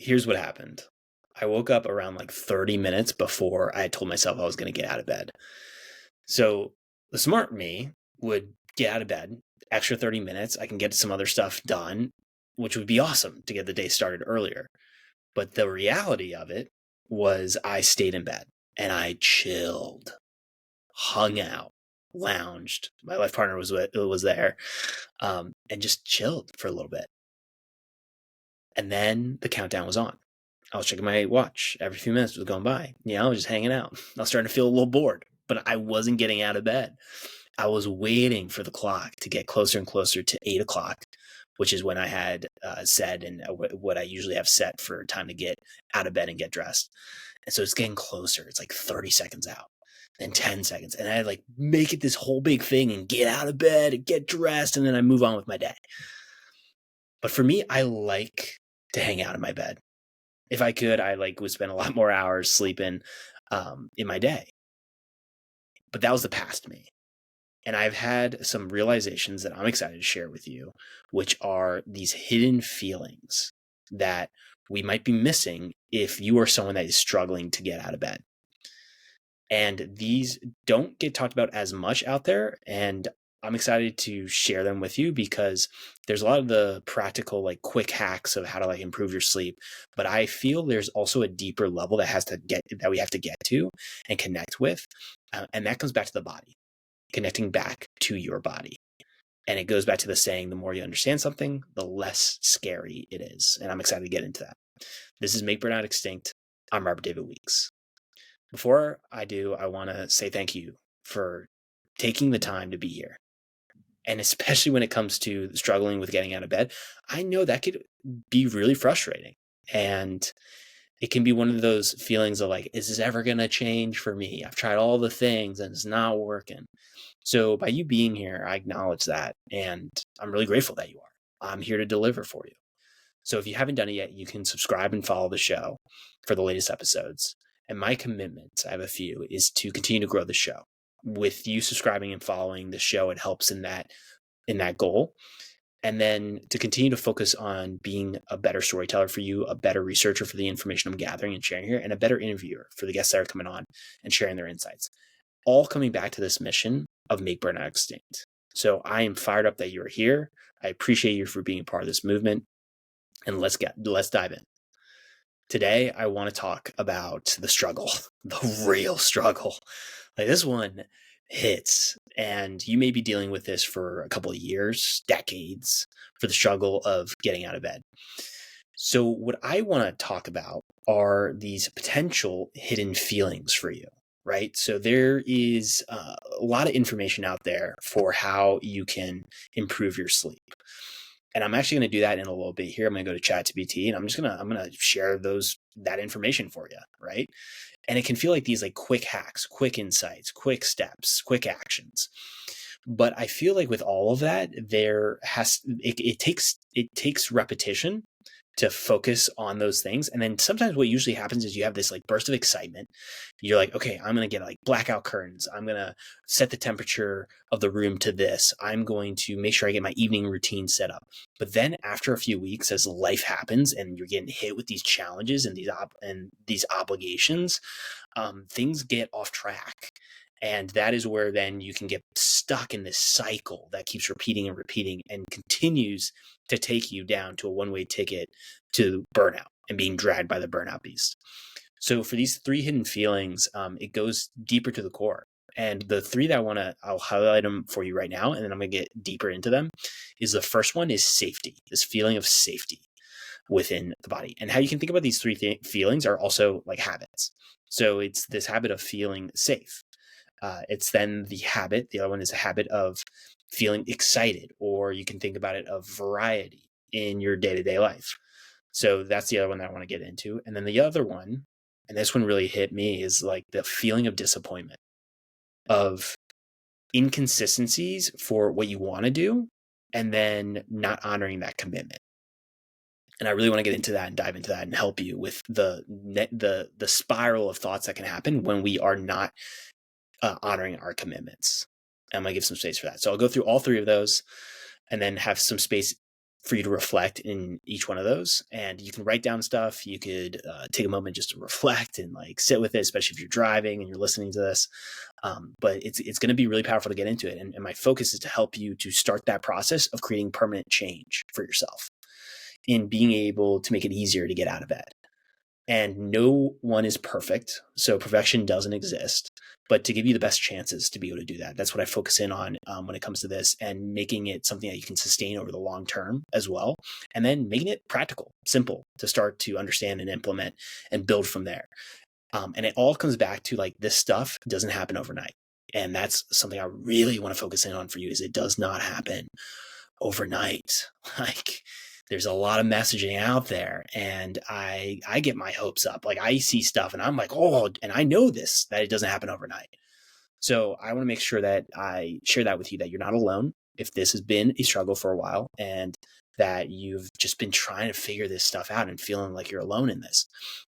here's what happened. I woke up around like 30 minutes before I had told myself I was going to get out of bed. So the smart me would get out of bed, extra 30 minutes. I can get some other stuff done, which would be awesome to get the day started earlier. But the reality of it was I stayed in bed and I chilled, hung out, lounged. My life partner was there, and just chilled for a little bit. And then the countdown was on. I was checking my watch. Every few minutes was going by. I was just hanging out. I was starting to feel a little bored, but I wasn't getting out of bed. I was waiting for the clock to get closer and closer to 8 o'clock, which is when I had said and what I usually have set for time to get out of bed and get dressed. And so it's getting closer. It's like 30 seconds out, then 10 seconds. And I like make it this whole big thing and get out of bed and get dressed. And then I move on with my day. But for me, I like to hang out in my bed. If I could, I would spend a lot more hours sleeping in my day. But that was the past me. And I've had some realizations that I'm excited to share with you, which are these hidden feelings that we might be missing if you are someone that is struggling to get out of bed. And these don't get talked about as much out there. And I'm excited to share them with you because there's a lot of the practical, quick hacks of how to improve your sleep. But I feel there's also a deeper level that we have to get to and connect with. And that comes back to the body, connecting back to your body. And it goes back to the saying, the more you understand something, the less scary it is. And I'm excited to get into that. This is Make Burnout Extinct. I'm Robert David Weeks. Before I do, I want to say thank you for taking the time to be here. And especially when it comes to struggling with getting out of bed, I know that could be really frustrating. And it can be one of those feelings of is this ever going to change for me? I've tried all the things and it's not working. So by you being here, I acknowledge that. And I'm really grateful that you are. I'm here to deliver for you. So if you haven't done it yet, you can subscribe and follow the show for the latest episodes. And my commitment, I have a few, is to continue to grow the show. With you subscribing and following the show, it helps in that goal. And then to continue to focus on being a better storyteller for you, a better researcher for the information I'm gathering and sharing here, and a better interviewer for the guests that are coming on and sharing their insights. All coming back to this mission of Make Burnout Extinct. So I am fired up that you're here. I appreciate you for being a part of this movement. And let's dive in. Today, I want to talk about the struggle, the real struggle. This one hits, and you may be dealing with this for a couple of years, decades, for the struggle of getting out of bed. So what I want to talk about are these potential hidden feelings for you, right? So there is a lot of information out there for how you can improve your sleep. And I'm actually going to do that in a little bit here. I'm going to go to ChatGPT and I'm going to share that information for you, right? And it can feel like these quick hacks, quick insights, quick steps, quick actions. But I feel like with all of that, it takes repetition to focus on those things. And then sometimes what usually happens is you have this burst of excitement. You're like, okay, I'm going to get blackout curtains. I'm going to set the temperature of the room to this. I'm going to make sure I get my evening routine set up. But then after a few weeks, as life happens and you're getting hit with these challenges and these obligations, things get off track. And that is where then you can get stuck in this cycle that keeps repeating and repeating and continues to take you down to a one-way ticket to burnout and being dragged by the burnout beast. So for these 3 hidden feelings, it goes deeper to the core. And the 3 that I'll highlight them for you right now, and then I'm going to get deeper into them, is the first one is safety, this feeling of safety within the body. And how you can think about these 3 feelings are also like habits. So it's this habit of feeling safe. It's then the other one is a habit of feeling excited, or you can think about it of variety in your day-to-day life. So that's the other one that I want to get into. And then the other one, and this one really hit me, is the feeling of disappointment, of inconsistencies for what you want to do, and then not honoring that commitment. And I really want to get into that and dive into that and help you with the spiral of thoughts that can happen when we are not honoring our commitments. I'm going to give some space for that. So I'll go through all 3 of those and then have some space for you to reflect in each one of those. And you can write down stuff. You could take a moment just to reflect and like sit with it, especially if you're driving and you're listening to this. But it's going to be really powerful to get into it. And my focus is to help you to start that process of creating permanent change for yourself in being able to make it easier to get out of bed. And no one is perfect, so perfection doesn't exist, but to give you the best chances to be able to do that. That's what I focus in on when it comes to this, and making it something that you can sustain over the long term as well. And then making it practical, simple to start to understand and implement and build from there. And it all comes back to like, this stuff doesn't happen overnight. And that's something I really want to focus in on for you, is it does not happen overnight. Like, there's a lot of messaging out there, and I get my hopes up. Like, I see stuff and I'm like, oh, and I know this, that it doesn't happen overnight. So I want to make sure that I share that with you, that you're not alone if this has been a struggle for a while, and that you've just been trying to figure this stuff out and feeling like you're alone in this.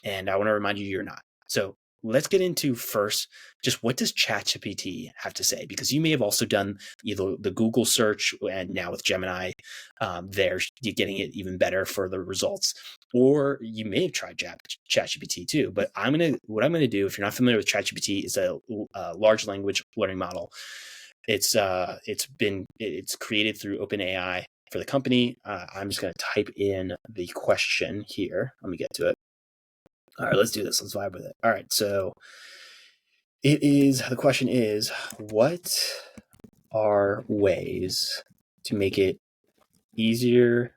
And I want to remind you, you're not. So let's get into first, just what does ChatGPT have to say? Because you may have also done either the Google search, and now with Gemini, you're getting it even better for the results, or you may have tried ChatGPT too. But what I'm gonna do, if you're not familiar with ChatGPT, is a large language learning model. It's created through OpenAI for the company. I'm just gonna type in the question here. Let me get to it. All right, let's do this. Let's vibe with it. All right, so the question is, what are ways to make it easier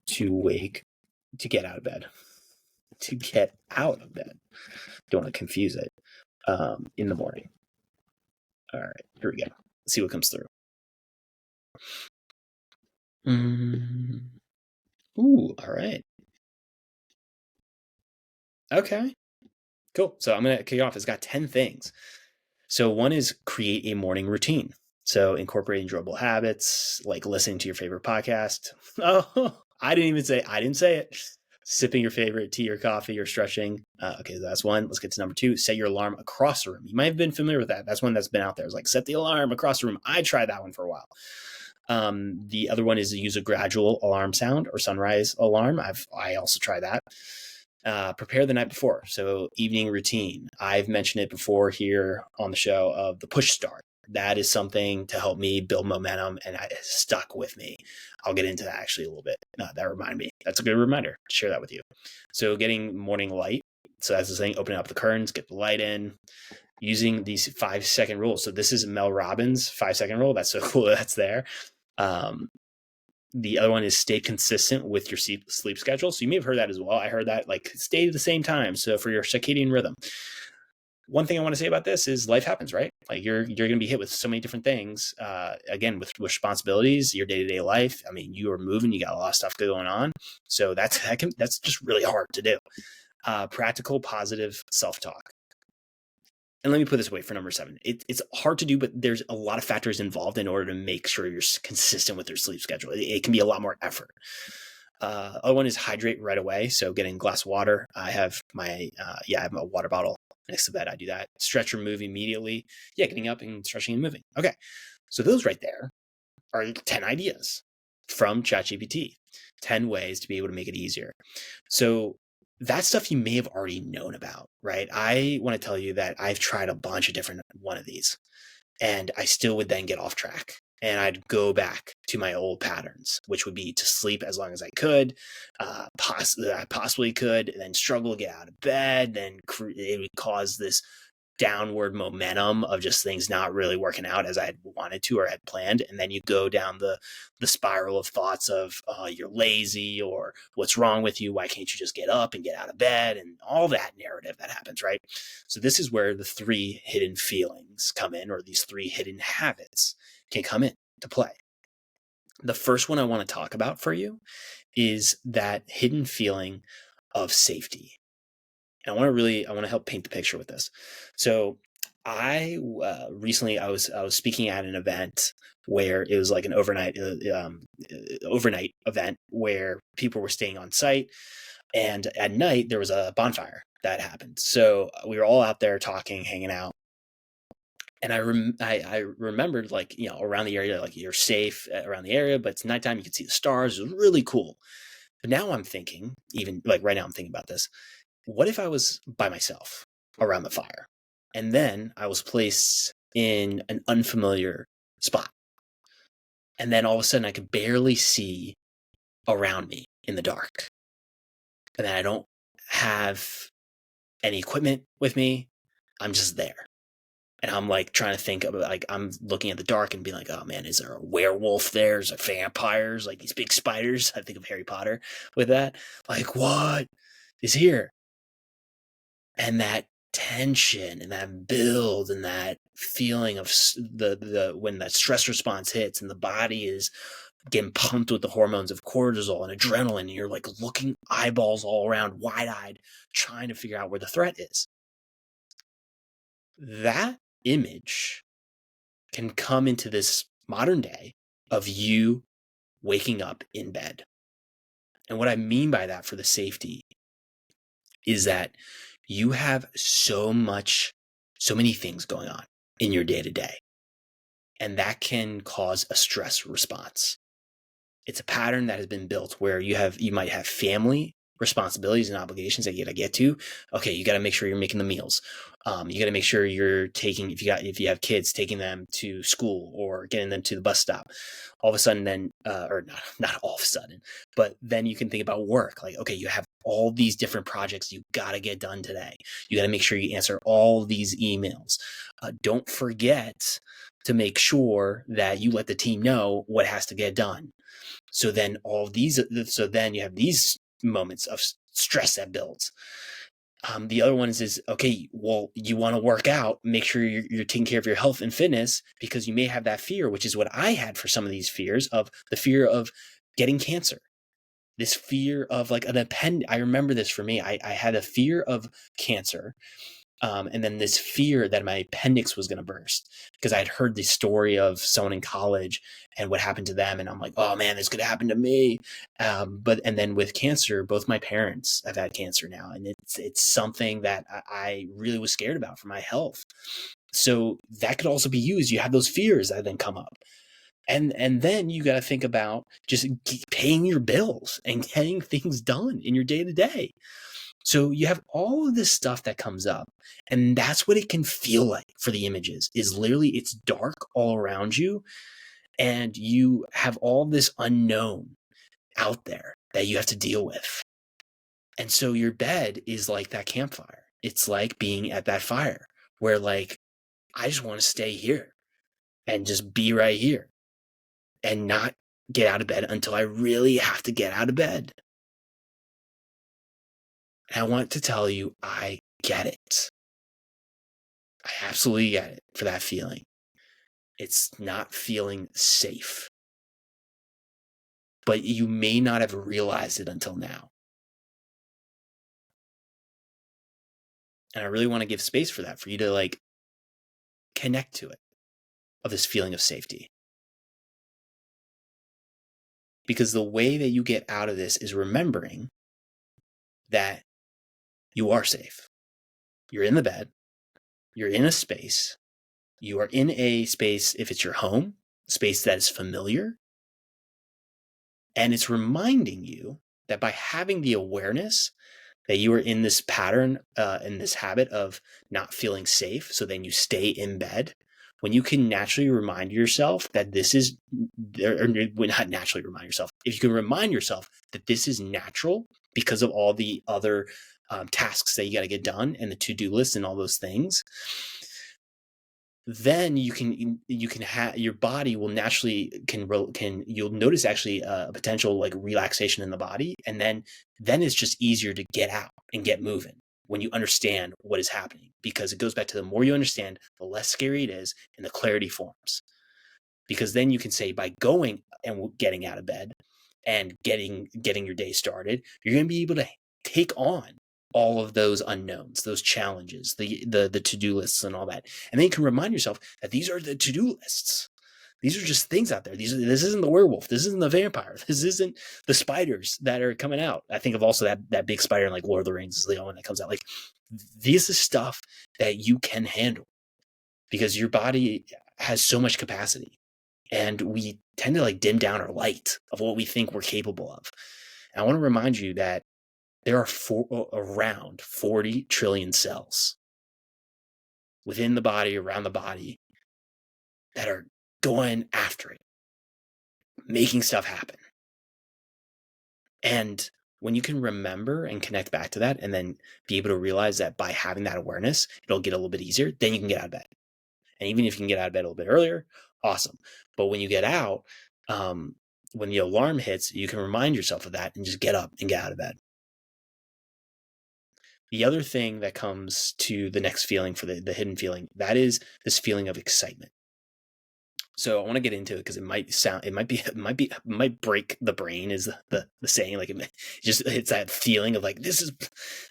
to get out of bed, Don't want to confuse it, in the morning. All right, here we go. Let's see what comes through. Ooh, all right. Okay, cool. So I'm going to kick it off. It's got 10 things. So one is create a morning routine. So incorporating enjoyable habits, like listening to your favorite podcast. Oh, I didn't say it. Sipping your favorite tea or coffee, or stretching. Okay, that's one. Let's get to number two. Set your alarm across the room. You might have been familiar with that. That's one that's been out there. It's like, set the alarm across the room. I tried that one for a while. The other one is to use a gradual alarm sound or sunrise alarm. I also try that. Prepare the night before. So evening routine. I've mentioned it before here on the show, of the push start. That is something to help me build momentum, and it stuck with me. I'll get into that actually a little bit. That reminded me. That's a good reminder to share that with you. So getting morning light. So that's the thing, opening up the curtains, get the light in, using these 5-second rules. So this is Mel Robbins' 5-second rule. That's so cool that's there. The other one is stay consistent with your sleep schedule. So you may have heard that as well. I heard that, like, stay at the same time. So for your circadian rhythm. One thing I want to say about this is life happens, right? Like, you're going to be hit with so many different things. Again, with responsibilities, your day-to-day life. I mean, you are moving, you got a lot of stuff going on. So that's just really hard to do. Practical, positive self-talk. And let me put this away for number 7. It's hard to do, but there's a lot of factors involved in order to make sure you're consistent with your sleep schedule. It can be a lot more effort. Other one is hydrate right away. So getting a glass of water. I have I have a water bottle next to bed. I do that. Stretch or move immediately. Yeah, getting up and stretching and moving. Okay. So those right there are 10 ideas from ChatGPT. 10 ways to be able to make it easier. So that stuff you may have already known about, right? I want to tell you that I've tried a bunch of different one of these, and I still would then get off track, and I'd go back to my old patterns, which would be to sleep as long as I could, I possibly could, and then struggle to get out of bed. Then it would cause this downward momentum of just things not really working out as I had wanted to or had planned. And then you go down the spiral of thoughts of, you're lazy, or what's wrong with you? Why can't you just get up and get out of bed? And all that narrative that happens, right? So this is where the 3 hidden feelings come in, or these 3 hidden habits can come in to play. The first one I want to talk about for you is that hidden feeling of safety. And I want to help paint the picture with this. So I recently I was speaking at an event where it was like an overnight event where people were staying on site, and at night there was a bonfire that happened. So we were all out there talking, hanging out, And I remembered, like, around the area, like, you're safe around the area, but it's nighttime. You can see the stars. It was really cool. But now I'm thinking, even like right now, I'm thinking about this. What if I was by myself around the fire, and then I was placed in an unfamiliar spot, and then all of a sudden I could barely see around me in the dark, and then I don't have any equipment with me. I'm just there. And I'm like trying to think of, like, I'm looking at the dark and being like, oh man, is there a werewolf there? Is there vampires, like these big spiders? I think of Harry Potter with that. Like, what is here? And that tension and that build and that feeling of the when that stress response hits and the body is getting pumped with the hormones of cortisol and adrenaline, and you're like looking eyeballs all around, wide-eyed, trying to figure out where the threat is. That image can come into this modern day of you waking up in bed. And what I mean by that for the safety is that you have so many things going on in your day to day, and that can cause a stress response. It's a pattern that has been built where you might have family responsibilities and obligations that you got to get to. Okay, you got to make sure you're making the meals. You got to make sure you're taking, if you have kids, taking them to school or getting them to the bus stop. All of a sudden, then, or not all of a sudden, but then you can think about work. Like, okay, you have all these different projects you got to get done today. You got to make sure you answer all these emails. Don't forget to make sure that you let the team know what has to get done. So then you have these moments of stress that builds. The other one is okay, well, you want to work out, make sure you're taking care of your health and fitness, because you may have that fear, which is what I had for some of these fears, of the fear of getting cancer. This fear of like I remember this for me. I had a fear of cancer. And then this fear that my appendix was going to burst, because I had heard the story of someone in college and what happened to them. And I'm like, oh man, this could happen to me. And then with cancer, both my parents have had cancer now. And it's something that I really was scared about for my health. So that could also be used. You have those fears that then come up. And then you got to think about just paying your bills and getting things done in your day to day. So you have all of this stuff that comes up, and that's what it can feel like for the images, is literally it's dark all around you, and you have all this unknown out there that you have to deal with. And so your bed is like that campfire. It's like being at that fire where, like, I just want to stay here and just be right here and not get out of bed until I really have to get out of bed. And I want to tell you, I get it. I absolutely get it for that feeling. It's not feeling safe. But you may not have realized it until now. And I really want to give space for that, for you to like connect to it, of this feeling of safety. Because the way that you get out of this is remembering that you are safe. You're in the bed. You're in a space. You are in a space, if it's your home, space that is familiar. And it's reminding you that by having the awareness that you are in this pattern, in this habit of not feeling safe, so then you stay in bed, when you can naturally remind yourself that this is, or not naturally remind yourself, if you can remind yourself that this is natural because of all the other tasks that you got to get done and the to-do list and all those things, then you can have, your body will naturally you'll notice actually a potential like relaxation in the body, and then it's just easier to get out and get moving when you understand what is happening, because it goes back to the more you understand, the less scary it is and the clarity forms. Because then you can say, by going and getting out of bed and getting your day started, you're going to be able to take on all of those unknowns, those challenges, the to-do lists and all that. And then you can remind yourself that these are the to-do lists. These are just things out there. This isn't the werewolf. This isn't the vampire. This isn't the spiders that are coming out. I think of also that big spider in like Lord of the Rings is the one that comes out. Like, this is stuff that you can handle, because your body has so much capacity, and we tend to like dim down our light of what we think we're capable of. And I want to remind you that there are around 40 trillion cells within the body, around the body, that are going after it, making stuff happen. And when you can remember and connect back to that, and then be able to realize that by having that awareness, it'll get a little bit easier, then you can get out of bed. And even if you can get out of bed a little bit earlier, awesome. But when you get out, when the alarm hits, you can remind yourself of that and just get up and get out of bed. The other thing that comes to the next feeling, for the hidden feeling, that is this feeling of excitement. So I want to get into it because it might break the brain, is the saying. Like it's that feeling of like this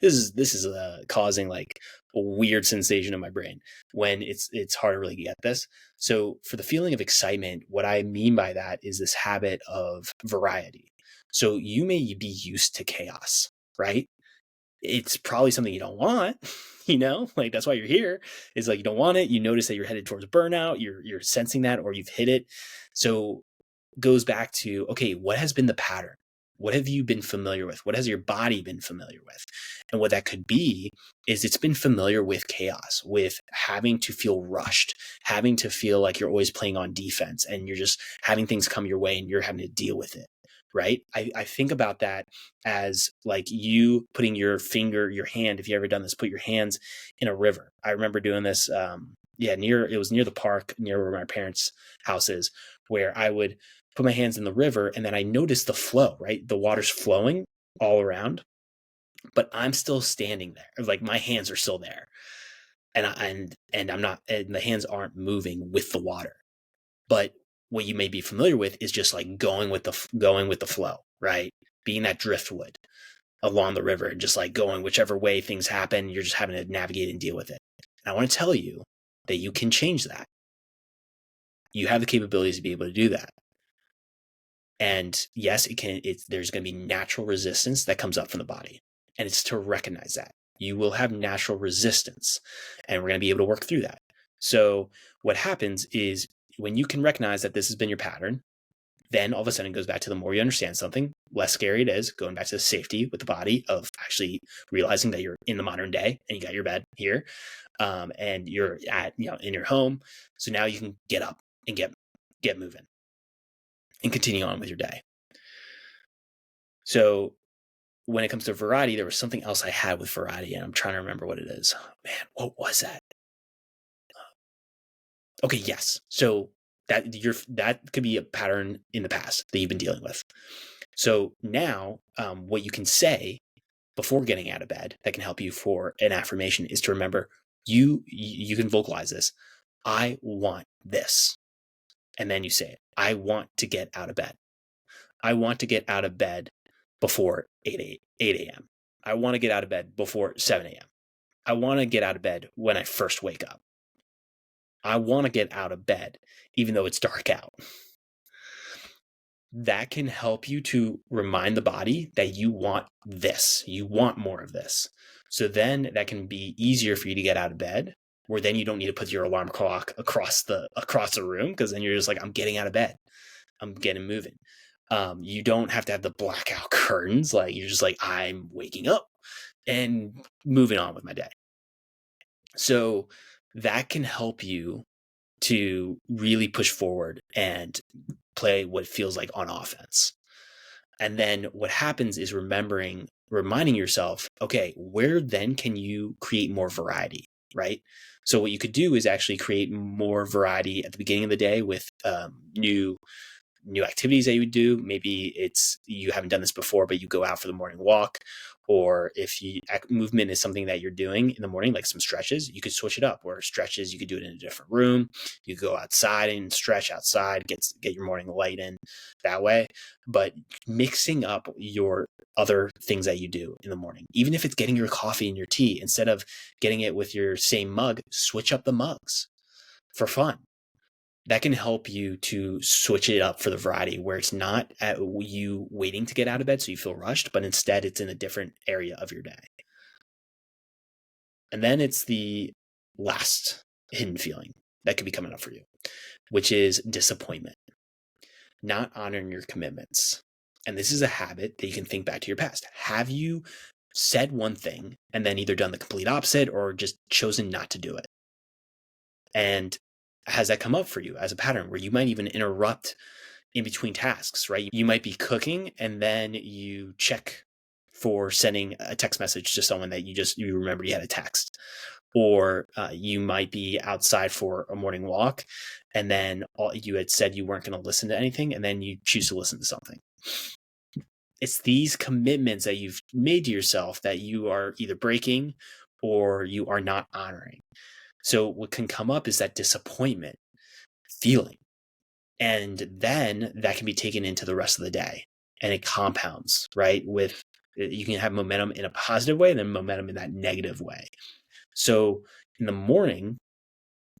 is causing like a weird sensation in my brain when it's hard to really get this. So for the feeling of excitement, what I mean by that is this habit of variety. So you may be used to chaos, right? It's probably something you don't want, like that's why you're here, is like you don't want it. You notice that you're headed towards burnout, you're sensing that, or you've hit it. So goes back to, okay, what has been the pattern? What have you been familiar with? What has your body been familiar with? And what that could be is it's been familiar with chaos, with having to feel rushed, having to feel like you're always playing on defense and you're just having things come your way and you're having to deal with it. Right? I think about that as like you putting your hand, if you ever done this, put your hands in a river. I remember doing this, it was near the park, near where my parents' house is, where I would put my hands in the river and then I noticed the flow, right? The water's flowing all around, but I'm still standing there. Like my hands are still there. And I'm not, and the hands aren't moving with the water. But what you may be familiar with is just like going with the flow, right? Being that driftwood along the river and just like going whichever way things happen, you're just having to navigate and deal with it. And I want to tell you that you can change that. You have the capabilities to be able to do that. And yes, there's going to be natural resistance that comes up from the body. And it's to recognize that. You will have natural resistance, and we're going to be able to work through that. So what happens is when you can recognize that this has been your pattern, then all of a sudden it goes back to the more you understand something, less scary it is, going back to the safety with the body of actually realizing that you're in the modern day and you got your bed here, and you're in your home. So now you can get up and get moving and continue on with your day. So when it comes to variety, there was something else I had with variety, and I'm trying to remember what it is. Oh, man, what was that? Okay, yes. So that could be a pattern in the past that you've been dealing with. So now, what you can say before getting out of bed that can help you for an affirmation is to remember you can vocalize this. I want this. And then you say it. I want to get out of bed. I want to get out of bed before 8 a.m. I want to get out of bed before 7 a.m. I want to get out of bed when I first wake up. I want to get out of bed even though it's dark out. That can help you to remind the body that you want this. You want more of this. So then that can be easier for you to get out of bed, where then you don't need to put your alarm clock across the room, because then you're just like, I'm getting out of bed. I'm getting moving. You don't have to have the blackout curtains. Like you're just like, I'm waking up and moving on with my day. So that can help you to really push forward and play what feels like on offense. And then what happens is reminding yourself, okay, where then can you create more variety, right? So what you could do is actually create more variety at the beginning of the day with new activities that you would do. Maybe it's you haven't done this before, but you go out for the morning walk. Or if movement is something that you're doing in the morning, like some stretches, you could switch it up. Or stretches, you could do it in a different room. You go outside and stretch outside, get your morning light in that way. But mixing up your other things that you do in the morning, even if it's getting your coffee and your tea, instead of getting it with your same mug, switch up the mugs for fun. That can help you to switch it up for the variety, where it's not at you waiting to get out of bed so you feel rushed, but instead it's in a different area of your day. And then it's the last hidden feeling, that could be coming up for you, which is disappointment, not honoring your commitments. And this is a habit that you can think back to your past. Have you said one thing and then either done the complete opposite or just chosen not to do it? And has that come up for you as a pattern where you might even interrupt in between tasks, right? You might be cooking and then you check for sending a text message to someone that you remember you had a text. Or you might be outside for a morning walk and then you had said you weren't going to listen to anything and then you choose to listen to something. It's these commitments that you've made to yourself that you are either breaking or you are not honoring. So what can come up is that disappointment feeling. And then that can be taken into the rest of the day and it compounds, right? You can have momentum in a positive way and then momentum in that negative way. So in the morning,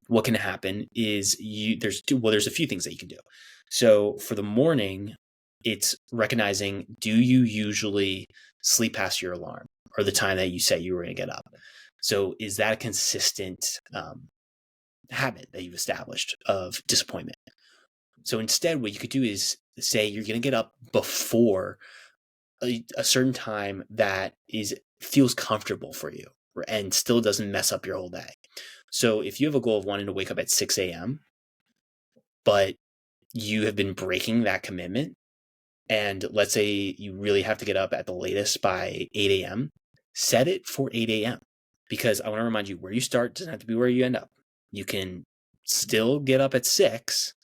what can happen is there's a few things that you can do. So for the morning, it's recognizing, do you usually sleep past your alarm or the time that you said you were going to get up? So is that a consistent habit that you've established of disappointment? So instead, what you could do is say you're going to get up before a certain time that feels comfortable for you and still doesn't mess up your whole day. So if you have a goal of wanting to wake up at 6 a.m., but you have been breaking that commitment, and let's say you really have to get up at the latest by 8 a.m., set it for 8 a.m. Because I want to remind you, where you start doesn't have to be where you end up. You can still get up at 6,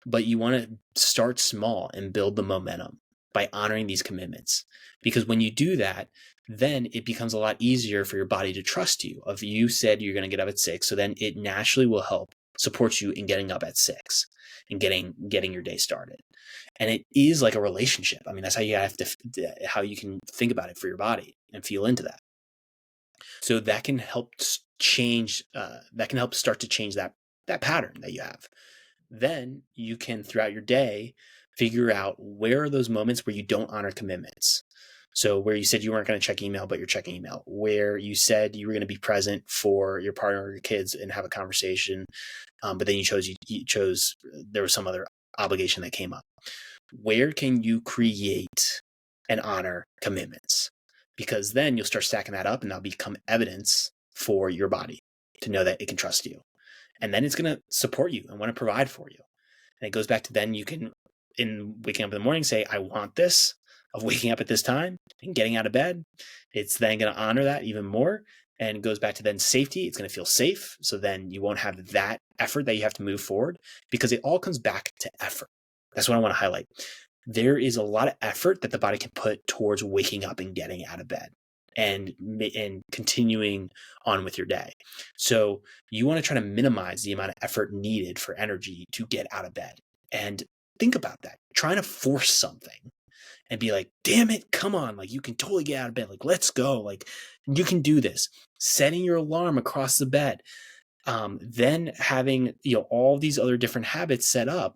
but you want to start small and build the momentum by honoring these commitments. Because when you do that, then it becomes a lot easier for your body to trust you. If you said you're going to get up at 6, so then it naturally will help support you in getting up at 6 and getting your day started. And it is like a relationship. I mean, that's how you can think about it for your body and feel into that. So that can help change. That can help start to change that pattern that you have. Then you can, throughout your day, figure out where are those moments where you don't honor commitments. So where you said you weren't going to check email, but you're checking email, where you said you were going to be present for your partner or your kids and have a conversation, but then you chose there was some other obligation that came up. Where can you create and honor commitments? Because then you'll start stacking that up and that'll become evidence for your body to know that it can trust you. And then it's going to support you and want to provide for you. And it goes back to then you can, in waking up in the morning, say, I want this of waking up at this time and getting out of bed. It's then going to honor that even more. And it goes back to then safety. It's going to feel safe. So then you won't have that effort that you have to move forward, because it all comes back to effort. That's what I want to highlight. There is a lot of effort that the body can put towards waking up and getting out of bed and continuing on with your day. So you want to try to minimize the amount of effort needed for energy to get out of bed. And think about that. Trying to force something and be like, damn it, come on. Like, you can totally get out of bed. Like, let's go. Like, you can do this. Setting your alarm across the bed. Then having, all these other different habits set up,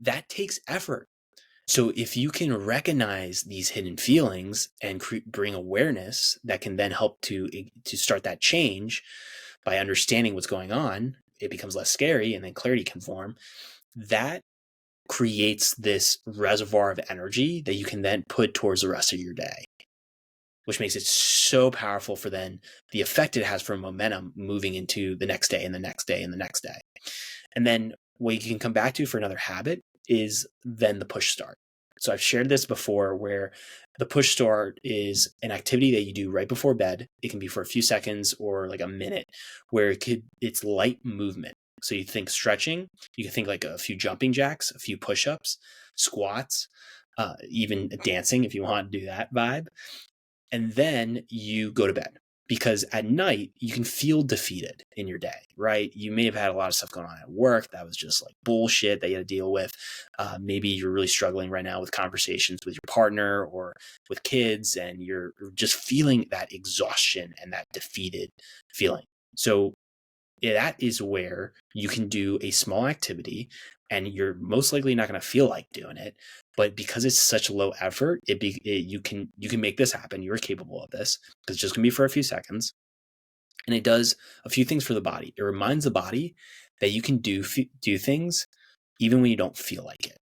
that takes effort. So if you can recognize these hidden feelings and bring awareness, that can then help to start that change by understanding what's going on, it becomes less scary and then clarity can form. That creates this reservoir of energy that you can then put towards the rest of your day, which makes it so powerful for then the effect it has for momentum moving into the next day and the next day and the next day. And then what you can come back to for another habit is then the push start. So I've shared this before, where the push start is an activity that you do right before bed. It can be for a few seconds or like a minute, where it's light movement. So you think stretching, you can think like a few jumping jacks, a few push-ups, squats, even dancing if you want to do that vibe. And then you go to bed. Because at night, you can feel defeated in your day, right? You may have had a lot of stuff going on at work that was just like bullshit that you had to deal with. Maybe you're really struggling right now with conversations with your partner or with kids, and you're just feeling that exhaustion and that defeated feeling. So that is where you can do a small activity, and you're most likely not going to feel like doing it. But because it's such low effort, you can make this happen. You're capable of this, because it's just going to be for a few seconds. And it does a few things for the body. It reminds the body that you can do things even when you don't feel like it.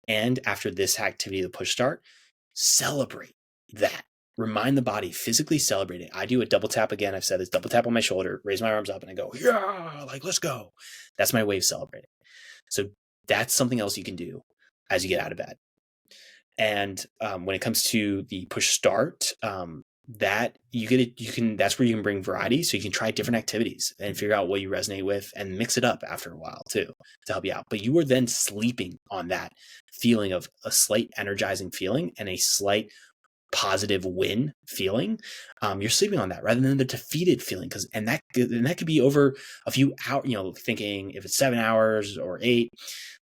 And after this activity, the push start, celebrate that. Remind the body, physically celebrate it. I do a double tap again. I've said this, double tap on my shoulder, raise my arms up, and I go, yeah, like, let's go. That's my way of celebrating. So that's something else you can do as you get out of bed. And when it comes to the push start, that's where you can bring variety. So you can try different activities and figure out what you resonate with and mix it up after a while too, to help you out. But you are then sleeping on that feeling of a slight energizing feeling and a slight positive win feeling. You're sleeping on that rather than the defeated feeling. And that could be over a few hours, thinking if it's 7 hours or 8,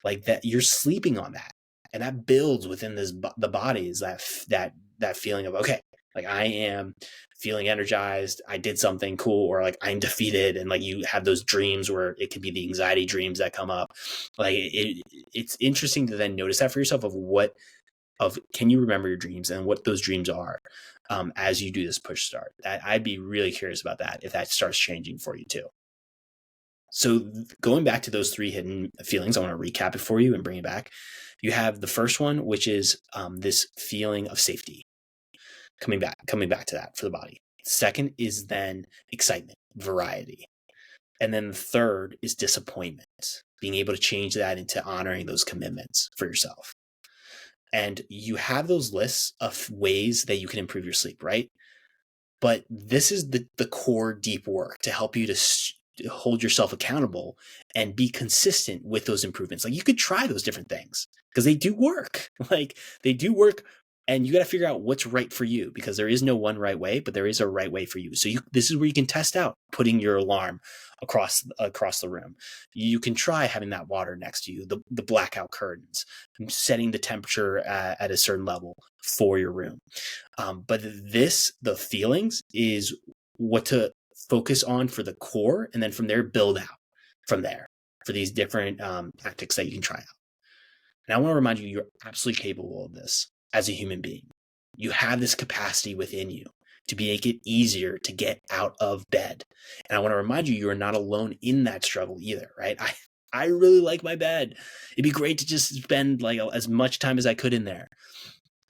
like that, you're sleeping on that. And that builds within the body is that feeling of, okay, like I am feeling energized. I did something cool, or like I'm defeated. And like you have those dreams where it could be the anxiety dreams that come up. Like it's interesting to then notice that for yourself can you remember your dreams and what those dreams are as you do this push start. I'd be really curious about that if that starts changing for you too. So going back to those 3 hidden feelings, I want to recap it for you and bring it back. You have the first one, which is this feeling of safety. Coming back to that for the body. Second is then excitement, variety. And then the third is disappointment, being able to change that into honoring those commitments for yourself. And you have those lists of ways that you can improve your sleep, right? But this is the core deep work to help you to hold yourself accountable and be consistent with those improvements. Like you could try those different things because they do work. Like they do work, and you got to figure out what's right for you, because there is no one right way, but there is a right way for you. So this is where you can test out putting your alarm across the room. You can try having that water next to you, the blackout curtains, setting the temperature at a certain level for your room. But the feelings is what to focus on for the core, and then from there build out from there for these different tactics that you can try out. And I want to remind you, you're absolutely capable of this as a human being. You have this capacity within you to make it easier to get out of bed. And I want to remind you, you are not alone in that struggle either, right? I really like my bed. It'd be great to just spend like as much time as I could in there.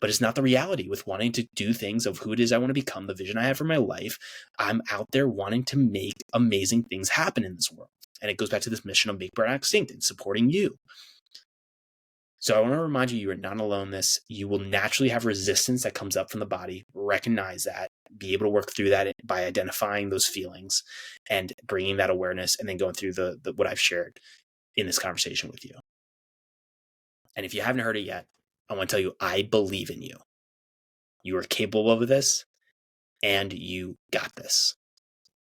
But it's not the reality with wanting to do things of who it is I want to become, the vision I have for my life. I'm out there wanting to make amazing things happen in this world. And it goes back to this mission of Make Burnout Extinct and supporting you. So I want to remind you, you are not alone in this. You will naturally have resistance that comes up from the body. Recognize that, be able to work through that by identifying those feelings and bringing that awareness, and then going through the what I've shared in this conversation with you. And if you haven't heard it yet, I want to tell you, I believe in you. You are capable of this, and you got this.